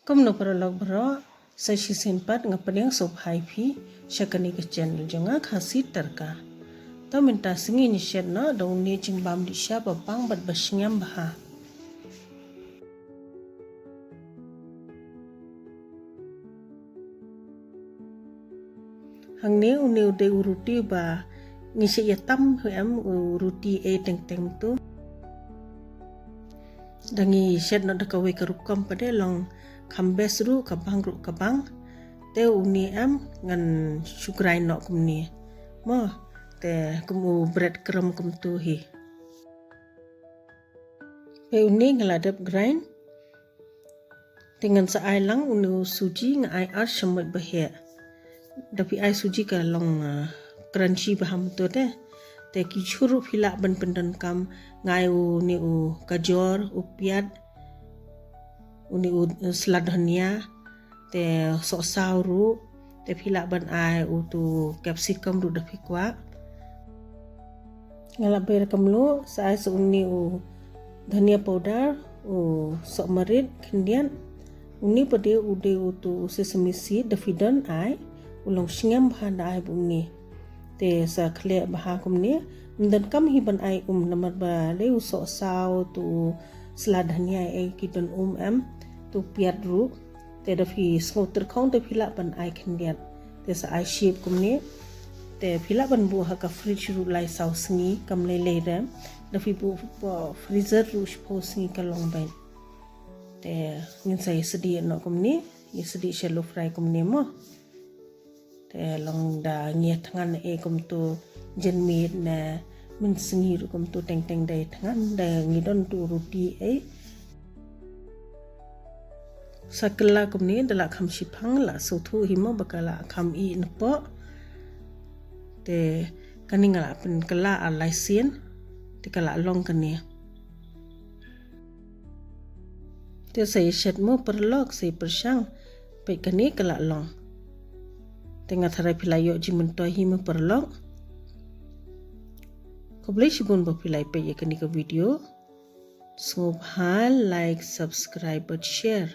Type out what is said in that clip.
Kumno paralog bro sa sisimpat nga padang sop haipi syakani ke channel jonga khasi tarka. To minta singi ni shet no daun ni Jynbam Dihsha papang bat basyngam baha. Hang ni uni ude uruti ba ngisi yatam huam uruti teng teng tu. Dangi shet no dakawe karukam pada long kambes ru kabang te uni ngan syukrai no kumni mo te kumu bread crumb kum tu hi pe uni ngaladap grind dengan sa ai lang uni suji nga ai ar shamut bahya tapi ai suji ka long crunchy baham tu te ki churu phila ban pendan kam ngai uni kajor piat uni salad dhania te sok sauru te phila ban ai tu capsicum ru da phikwa ngala ber kamlu sai su uni dhania powder sok marit kendian uni pade ude tu sesame seed da fidan ai ulong singam bahan da ai buni te sa khle baha kumni dan kam hi ban ai namar ba le sok sau tu salad dhania ai kiton tu piat ru te da phi skoter khong te phila ban ai khendiat te sa ai shape kumni te phila ban bu ha ka fridge ru lai sau sngi kam le le ram da phi bu freezer ru spo sngi ka long bai te ngin sai sedi no kumni ye sedi shallow fry kumni mo te long da ngia thangan kum tu jen meat na min sngi ru kum tu teng teng dai thangan da ngidon tu ruti sakala kumni dala kham shipang la sothu himo bakala kham I npo te kaningala pen kala alaisien te kala long kani te sai shet mo perlok sai persang pe kani kala long tenga thara philayo jimun to himo perlok ko boleh sibun bo philai pe ye kani ka video so like subscribe but share